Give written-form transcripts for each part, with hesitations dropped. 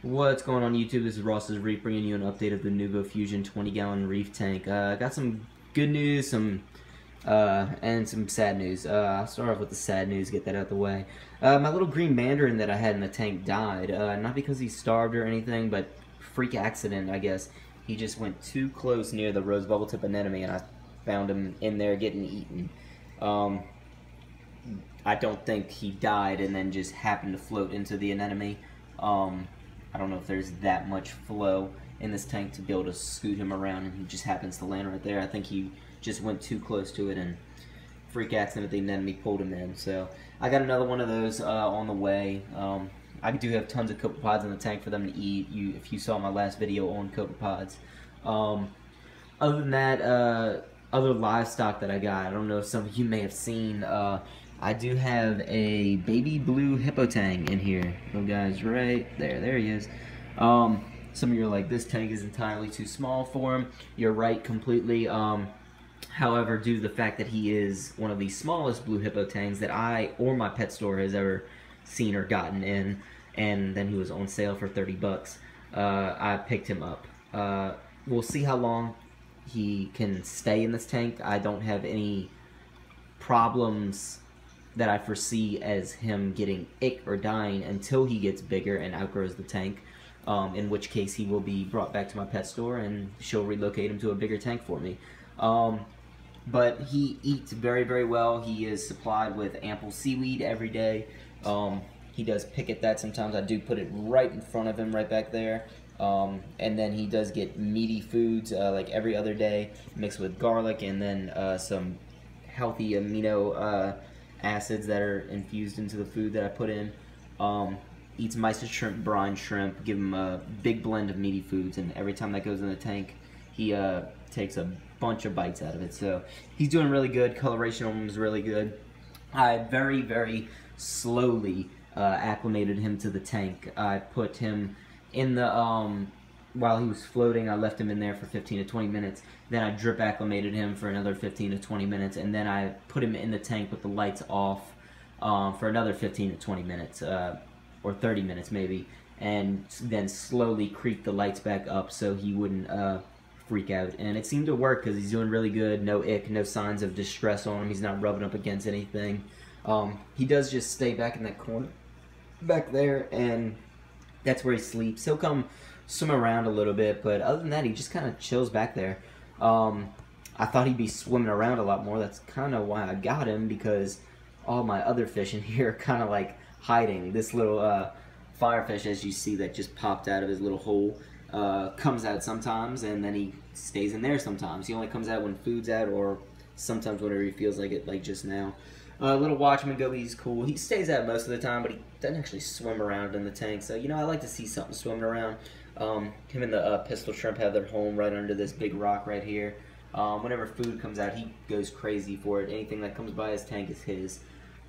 What's going on YouTube? This is Ross's Reef bringing you an update of the Nuvo Fusion 20-gallon Reef tank. Got some good news, and some sad news. I'll start off with the sad news, get that out of the way. My little green mandarin that I had in the tank died. Not because he starved or anything, but freak accident, I guess. He just went too close near the rose bubble tip anemone, and I found him in there getting eaten. I don't think he died and then just happened to float into the anemone. I don't know if there's that much flow in this tank to be able to scoot him around, and he just happens to land right there. I think he just went too close to it, and freak accident, the anemone pulled him in. So I got another one of those on the way. I do have tons of copepods in the tank for them to eat. If you saw my last video on copepods. Other than that, other livestock that I got, I don't know if some of you may have seen. I do have a baby blue hippotang in here. Little guy's right there. There he is. Some of you are like, this tank is entirely too small for him. You're right completely. However, due to the fact that he is one of the smallest blue hippotangs that I or my pet store has ever seen or gotten in, and then he was on sale for 30 bucks, I picked him up. We'll see how long he can stay in this tank. I don't have any problems that I foresee as him getting ick or dying until he gets bigger and outgrows the tank, in which case he will be brought back to my pet store and she'll relocate him to a bigger tank for me. But he eats very, very well. He is supplied with ample seaweed every day. He does pick at that sometimes. I do put it right in front of him, right back there. And then he does get meaty foods like every other day, mixed with garlic and then some healthy amino acids that are infused into the food that I put in. Eats mysis shrimp, brine shrimp, give him a big blend of meaty foods, and every time that goes in the tank, he takes a bunch of bites out of it. So he's doing really good. Coloration on him is really good. I very, very slowly acclimated him to the tank. I put him in the, while he was floating, I left him in there for 15 to 20 minutes. Then I drip acclimated him for another 15 to 20 minutes, and then I put him in the tank with the lights off for another 15 to 20 minutes, or 30 minutes maybe, and then slowly creep the lights back up so he wouldn't freak out. And it seemed to work because he's doing really good. No ick, no signs of distress on him. He's not rubbing up against anything. He does just stay back in that corner back there, and that's where he sleeps. He'll come swim around a little bit, but other than that, he just kind of chills back there. I thought he'd be swimming around a lot more. That's kind of why I got him, because all my other fish in here are kind of like hiding. This little firefish, as you see, that just popped out of his little hole, comes out sometimes, and then he stays in there sometimes. He only comes out when food's out, or sometimes whenever he feels like it, like just now. Little Watchman Goby, he's cool. He stays out most of the time, but he doesn't actually swim around in the tank. So, you know, I like to see something swimming around. Him and the pistol shrimp have their home right under this big rock right here. Whenever food comes out, he goes crazy for it. Anything that comes by his tank is his.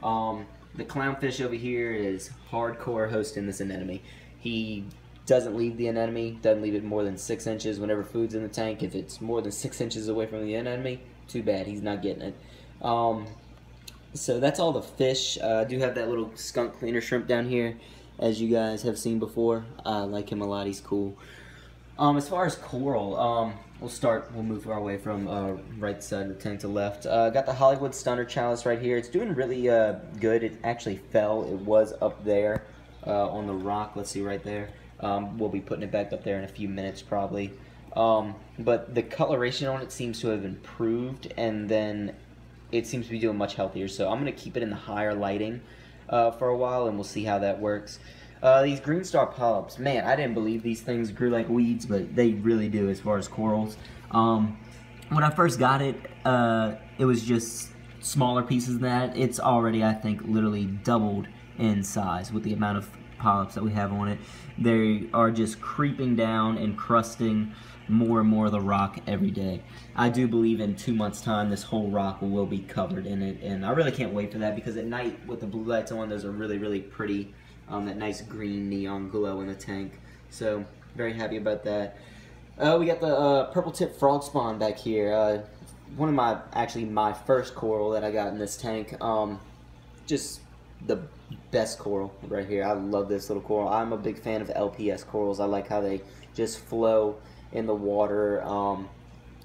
The clownfish over here is hardcore hosting this anemone. He doesn't leave the anemone, doesn't leave it more than 6 inches whenever food's in the tank. If it's more than 6 inches away from the anemone, too bad, he's not getting it. So that's all the fish. I do have that little skunk cleaner shrimp down here, as you guys have seen before. I like him a lot, he's cool. As far as coral, we'll move our way from right side of the tank to left. Got the Hollywood Stunner Chalice right here. It's doing really good. It actually fell. It was up there on the rock. Let's see right there. We'll be putting it back up there in a few minutes probably. But the coloration on it seems to have improved, and then it seems to be doing much healthier. So I'm going to keep it in the higher lighting for a while, and we'll see how that works. These green star polyps, man, I didn't believe these things grew like weeds, but they really do as far as corals. When I first got it, it was just smaller pieces than that. It's already, I think, literally doubled in size with the amount of polyps that we have on it. They are just creeping down and crusting more and more of the rock every day. I do believe in 2 months' time this whole rock will be covered in it, and I really can't wait for that, because at night with the blue lights on, those are really, really pretty. That nice green neon glow in the tank. So very happy about that. We got the purple tip frog spawn back here. One of my first coral that I got in this tank. Just the best coral right here. I love this little coral. I'm a big fan of LPS corals. I like how they just flow in the water.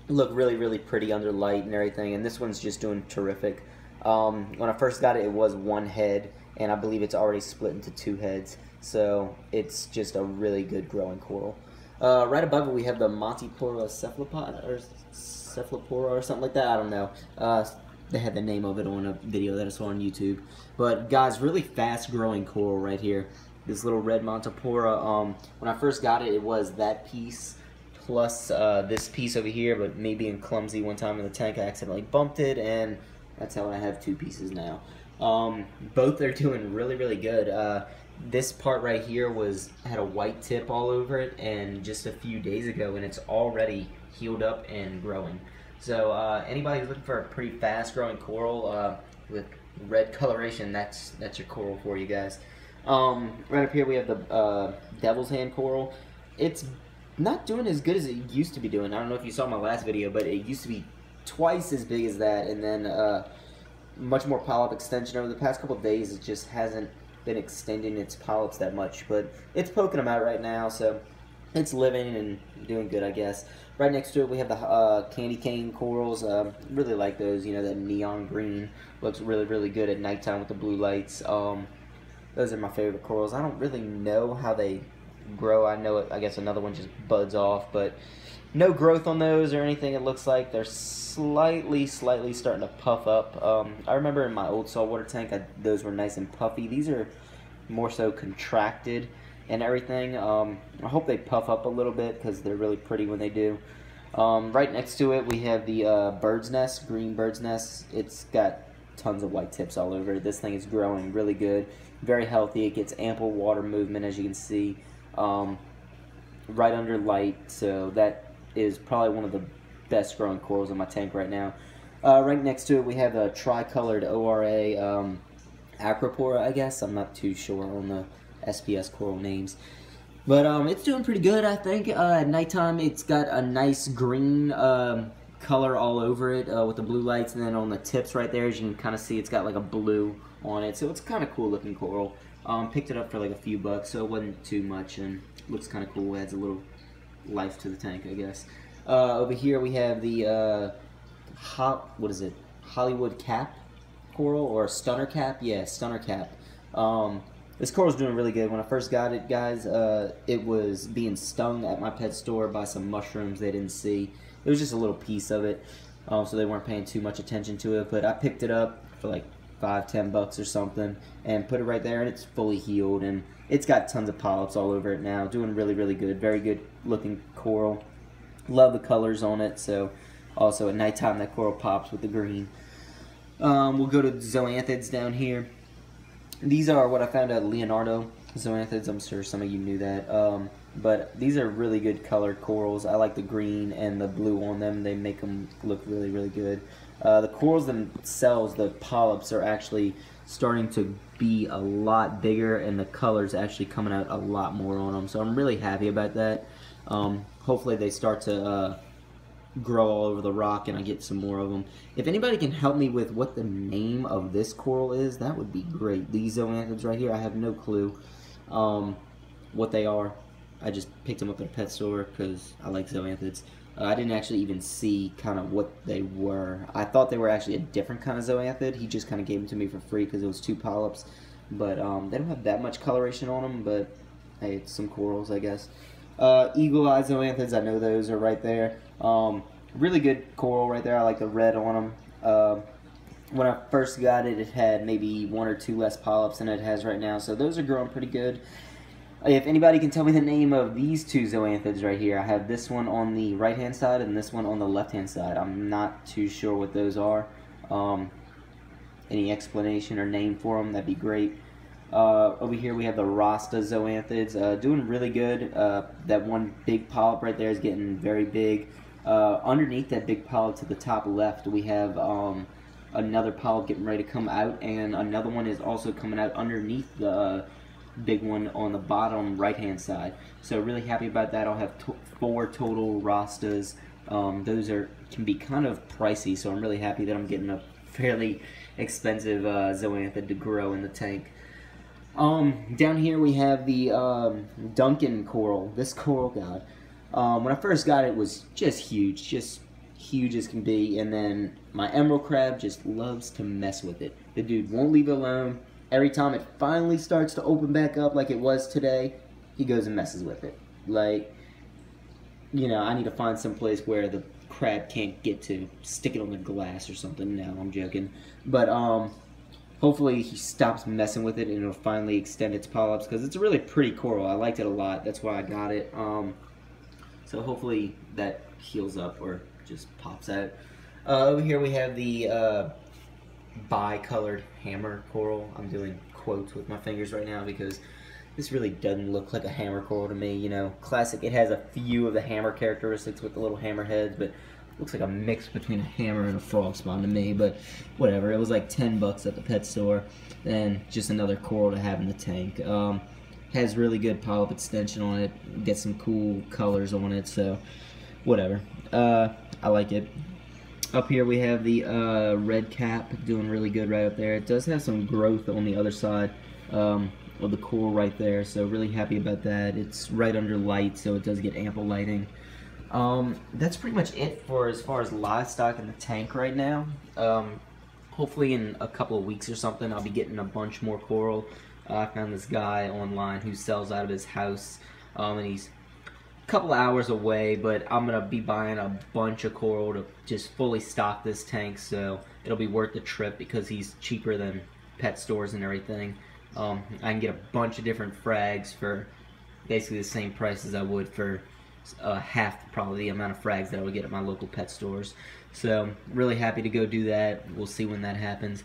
Look really, really pretty under light and everything. And this one's just doing terrific. When I first got it, it was one head, and I believe it's already split into 2 heads. So it's just a really good growing coral. Right above it, we have the Montipora cephalopod or cephalopora or something like that. I don't know. They had the name of it on a video that I saw on YouTube. But guys, really fast growing coral right here. This little red Montipora. When I first got it, it was that piece plus this piece over here, but me being clumsy one time in the tank, I accidentally bumped it, and that's how I have 2 pieces now. Both are doing really, really good. This part right here had a white tip all over it, and just a few days ago, and it's already healed up and growing. So anybody who's looking for a pretty fast growing coral with red coloration, that's your coral for you guys. Right up here we have the devil's hand coral. It's not doing as good as it used to be doing. I don't know if you saw my last video, but it used to be twice as big as that, and then much more polyp extension. Over the past couple of days, it just hasn't been extending its polyps that much, but it's poking them out right now, so it's living and doing good, I guess. Right next to it, we have the candy cane corals. Really like those. You know, that neon green looks really, really good at nighttime with the blue lights. Those are my favorite corals. I don't really know how they grow. I know it, I guess another one just buds off, but no growth on those or anything. It looks like they're slightly starting to puff up. I remember in my old saltwater tank, those were nice and puffy. These are more so contracted and everything. I hope they puff up a little bit because they're really pretty when they do. Right next to it, we have the bird's nest, green bird's nest. It's got tons of white tips all over it. This thing is growing really good, very healthy. It gets ample water movement, as you can see, right under light. So that is probably one of the best growing corals in my tank right now. Right next to it, we have a tricolored ORA Acropora, I guess. I'm not too sure on the SPS coral names. But it's doing pretty good, I think. At nighttime, it's got a nice green color all over it with the blue lights. And then on the tips right there, as you can kind of see, it's got like a blue on it. So it's kind of cool looking coral. Picked it up for like a few bucks, so it wasn't too much. And looks kind of cool. Adds a little life to the tank, I guess. Over here, we have the, what is it? Hollywood cap coral or stunner cap? Yeah, stunner cap. This coral's doing really good. When I first got it, guys, it was being stung at my pet store by some mushrooms they didn't see. It was just a little piece of it, so they weren't paying too much attention to it. But I picked it up for like $5–10 or something and put it right there, and it's fully healed, and it's got tons of polyps all over it now. Doing really, really good. Very good looking coral. Love the colors on it. So also at nighttime, that coral pops with the green. We'll go to zoanthids down here. These are what I found at Leonardo zoanthids. I'm sure some of you knew that. But these are really good colored corals. I like the green and the blue on them. They make them look really, really good. The corals themselves, the polyps, are actually starting to be a lot bigger, and the color's actually coming out a lot more on them. So I'm really happy about that. Hopefully they start to grow all over the rock and I get some more of them. If anybody can help me with what the name of this coral is, that would be great. These zoanthids right here, I have no clue what they are. I just picked them up at a pet store because I like zoanthids. I didn't actually even see kind of what they were. I thought they were actually a different kind of zoanthid. He just kind of gave them to me for free because it was 2 polyps. But they don't have that much coloration on them, but hey, it's some corals, I guess. Eagle-eye zoanthids, I know those are right there. Really good coral right there. I like the red on them. When I first got it, it had maybe 1 or 2 less polyps than it has right now, so those are growing pretty good. If anybody can tell me the name of these 2 zoanthids right here, I have this one on the right hand side and this one on the left hand side. I'm not too sure what those are. Any explanation or name for them, that'd be great. Over here we have the Rasta zoanthids, doing really good. That one big polyp right there is getting very big. Underneath that big polyp to the top left, we have another polyp getting ready to come out, and another one is also coming out underneath the big one on the bottom right hand side. So really happy about that. I'll have 4 total Rastas. Those can be kind of pricey, so I'm really happy that I'm getting a fairly expensive zoanthid to grow in the tank. Down here we have the Duncan coral. This coral, God, when I first got it, it was just huge as can be, and then my emerald crab just loves to mess with it. The dude won't leave it alone. Every time it finally starts to open back up like it was today, he goes and messes with it. Like, you know, I need to find some place where the crab can't get to. Stick it on the glass or something. No, I'm joking. But hopefully he stops messing with it and it'll finally extend its polyps, because it's a really pretty coral. I liked it a lot. That's why I got it. So hopefully that heals up or just pops out. Over here we have the bi-colored hammer coral. I'm doing quotes with my fingers right now because this really doesn't look like a hammer coral to me. You know, classic. It has a few of the hammer characteristics with the little hammer heads, but looks like a mix between a hammer and a frog spawn to me. But whatever. It was like 10 bucks at the pet store, and just another coral to have in the tank. Has really good polyp extension on it. Get some cool colors on it. So whatever. I like it. Up here we have the red cap doing really good right up there. It does have some growth on the other side of the coral right there, so really happy about that. It's right under light, so it does get ample lighting. That's pretty much it for as far as livestock in the tank right now. Hopefully in a couple of weeks or something I'll be getting a bunch more coral. I found this guy online who sells out of his house, and he's couple hours away, but I'm gonna be buying a bunch of coral to just fully stock this tank, so it'll be worth the trip because he's cheaper than pet stores and everything. I can get a bunch of different frags for basically the same price as I would for half probably the amount of frags that I would get at my local pet stores. So really happy to go do that. We'll see when that happens.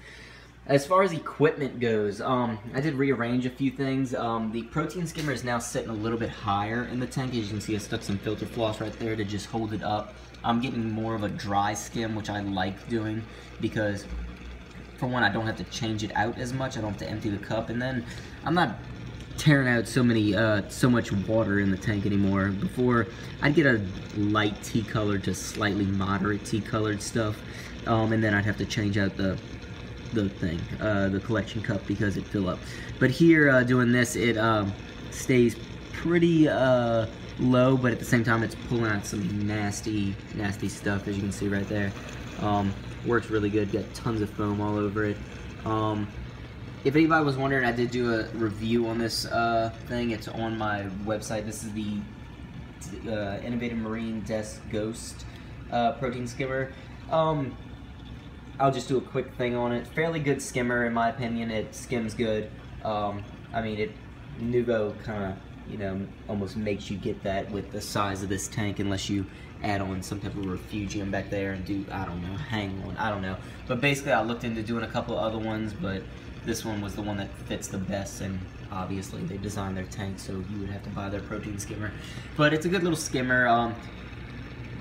As far as equipment goes, I did rearrange a few things. The protein skimmer is now sitting a little bit higher in the tank. As you can see, I stuck some filter floss right there to just hold it up. I'm getting more of a dry skim, which I like doing because, for one, I don't have to change it out as much. I don't have to empty the cup, and then I'm not tearing out so much water in the tank anymore. Before, I'd get a light tea-colored to slightly moderate tea-colored stuff, and then I'd have to change out the collection cup because it fill up. But here, doing this, it stays pretty low, but at the same time it's pulling out some nasty stuff, as you can see right there. Works really good. Got tons of foam all over it. If anybody was wondering, I did do a review on this thing. It's on my website. This is the Innovative Marine Desk Ghost protein skimmer. I'll just do a quick thing on it. Fairly good skimmer in my opinion. It skims good. I mean, Nuvo kind of, you know, almost makes you get that with the size of this tank, unless you add on some type of refugium back there and do, I don't know, hang on, I don't know. But basically I looked into doing a couple other ones, but this one was the one that fits the best, and obviously they designed their tank, so you would have to buy their protein skimmer. But it's a good little skimmer.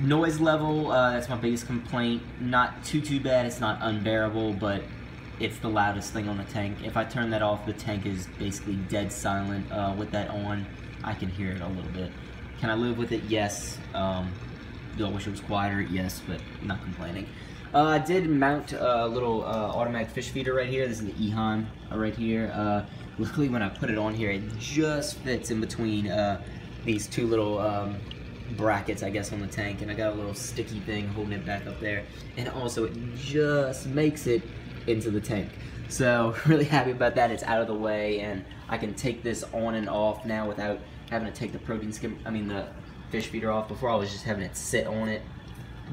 Noise level, that's my biggest complaint. Not too bad, it's not unbearable, but it's the loudest thing on the tank. If I turn that off, the tank is basically dead silent. With that on, I can hear it a little bit. Can I live with it? Yes. Do I wish it was quieter? Yes, but not complaining. I did mount a little automatic fish feeder right here. This is the Ehan right here. Luckily when I put it on here, it just fits in between these two little brackets, I guess, on the tank, and I got a little sticky thing holding it back up there, and also it just makes it into the tank. So really happy about that. It's out of the way, and I can take this on and off now without having to take the the fish feeder off. Before I was just having it sit on it,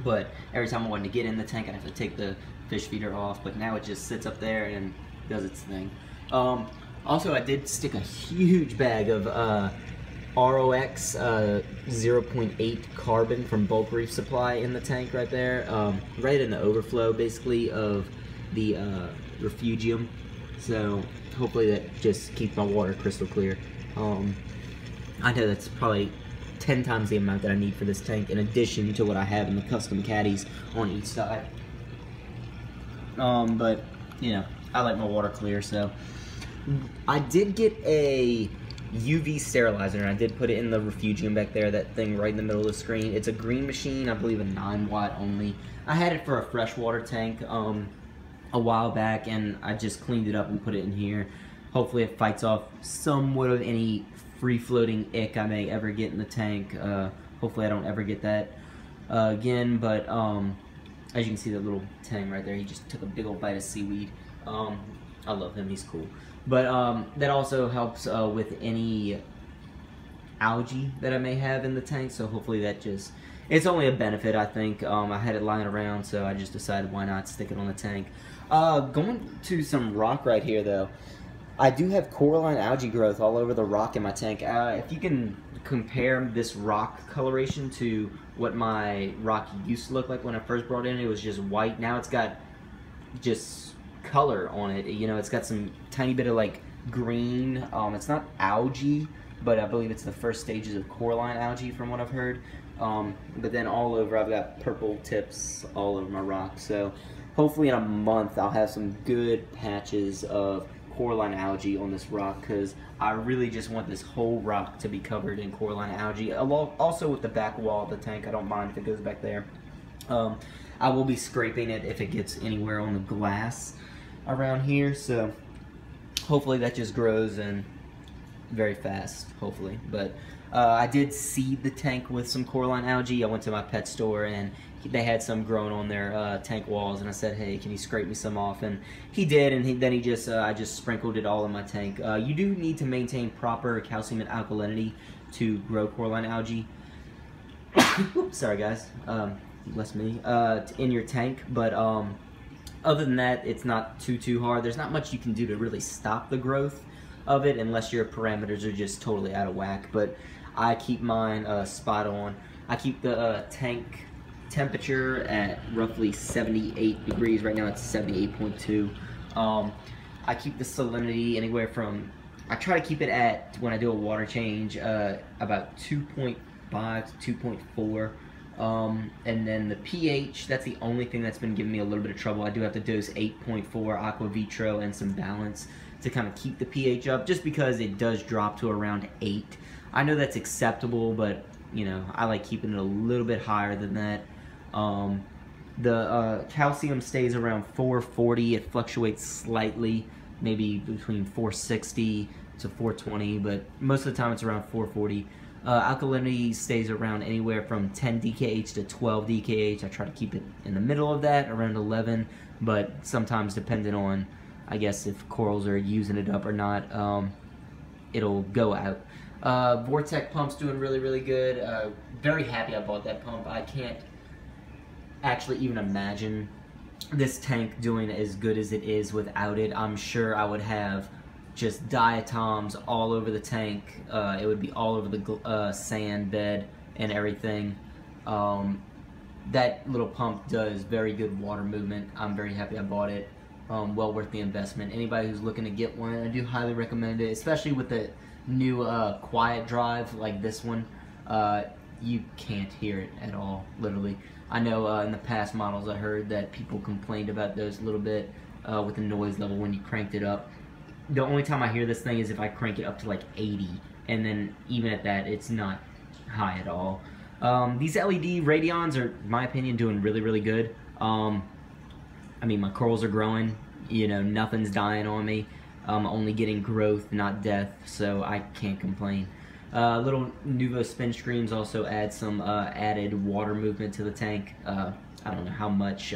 but every time I wanted to get in the tank I'd have to take the fish feeder off, but now it just sits up there and does its thing. Also, I did stick a huge bag of ROX 0.8 carbon from Bulk Reef Supply in the tank right there, right in the overflow basically of the refugium, so hopefully that just keeps my water crystal clear. I know that's probably 10 times the amount that I need for this tank, in addition to what I have in the custom caddies on each side. But you know, I like my water clear, so I did get a UV sterilizer, and I did put it in the refugium back there, that thing right in the middle of the screen. It's a green machine, I believe a 9 watt only. I had it for a freshwater tank. a while back, and I just cleaned it up and put it in here. Hopefully it fights off somewhat of any free-floating ick I may ever get in the tank. Hopefully I don't ever get that again, but as you can see, that little tang right there, he just took a big old bite of seaweed. I love him, he's cool. But that also helps with any algae that I may have in the tank, so hopefully that just, it's only a benefit, I think. I had it lying around, so I just decided why not stick it on the tank. Going to some rock right here, though. I do have coralline algae growth all over the rock in my tank. If you can compare this rock coloration to what my rock used to look like when I first brought it in, it was just white. Now it's got just color on it. You know, it's got some tiny bit of like green. It's not algae, but I believe it's the first stages of coralline algae from what I've heard. But then all over, I've got purple tips all over my rock. So hopefully in a month, I'll have some good patches of coralline algae on this rock, because I really just want this whole rock to be covered in coralline algae. Also with the back wall of the tank, I don't mind if it goes back there. I will be scraping it if it gets anywhere on the glass around here, so hopefully that just grows and very fast, hopefully. But I did seed the tank with some coralline algae. I went to my pet store and they had some growing on their tank walls, and I said, hey, can you scrape me some off? And he did, and then he just, I just sprinkled it all in my tank. You do need to maintain proper calcium and alkalinity to grow coralline algae. Oops, sorry guys, bless me, in your tank, but other than that, it's not too hard. There's not much you can do to really stop the growth of it unless your parameters are just totally out of whack, but I keep mine spot on. I keep the tank temperature at roughly 78 degrees. Right now it's 78.2. I keep the salinity anywhere from, I try to keep it at, when I do a water change, about 2.5 to 2.4. And then the pH, that's the only thing that's been giving me a little bit of trouble. I do have to dose 8.4 aqua vitro and some balance to kind of keep the pH up, just because it does drop to around 8. I know that's acceptable, but you know, I like keeping it a little bit higher than that. The calcium stays around 440. It fluctuates slightly, maybe between 460 to 420, but most of the time it's around 440. Alkalinity stays around anywhere from 10 DKH to 12 DKH. I try to keep it in the middle of that, around 11, but sometimes depending on, I guess, if corals are using it up or not, it'll go out. Vortec pump's doing really good. Very happy I bought that pump. I can't actually even imagine this tank doing as good as it is without it. I'm sure I would have just diatoms all over the tank. It would be all over the sand bed and everything. That little pump does very good water movement. I'm very happy I bought it. Well worth the investment. Anybody who's looking to get one, I do highly recommend it, especially with the new quiet drive like this one. You can't hear it at all, literally. I know in the past models I heard that people complained about those a little bit with the noise level when you cranked it up. The only time I hear this thing is if I crank it up to like 80, and then even at that, it's not high at all. These LED radions are, in my opinion, doing really good. I mean, my corals are growing, you know, nothing's dying on me. I'm only getting growth, not death, so I can't complain. Little Nuvo spin streams also add some added water movement to the tank. I don't know how much,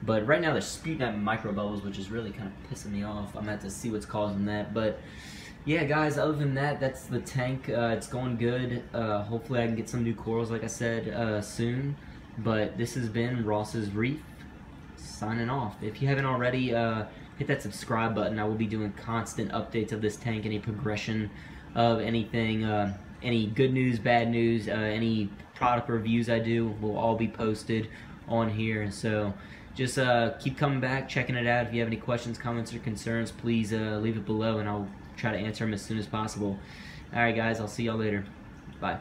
but right now they're spewing out micro bubbles, which is really kind of pissing me off. I'm gonna have to see what's causing that, but yeah, guys, other than that, that's the tank. It's going good. Hopefully I can get some new corals, like I said, soon. But this has been Ross's Reef, signing off. If you haven't already, hit that subscribe button. I will be doing constant updates of this tank, any progression of anything, any good news, bad news, any product reviews I do will all be posted on here. So just keep coming back, checking it out. If you have any questions, comments, or concerns, please leave it below, and I'll try to answer them as soon as possible. Alright guys, I'll see y'all later. Bye.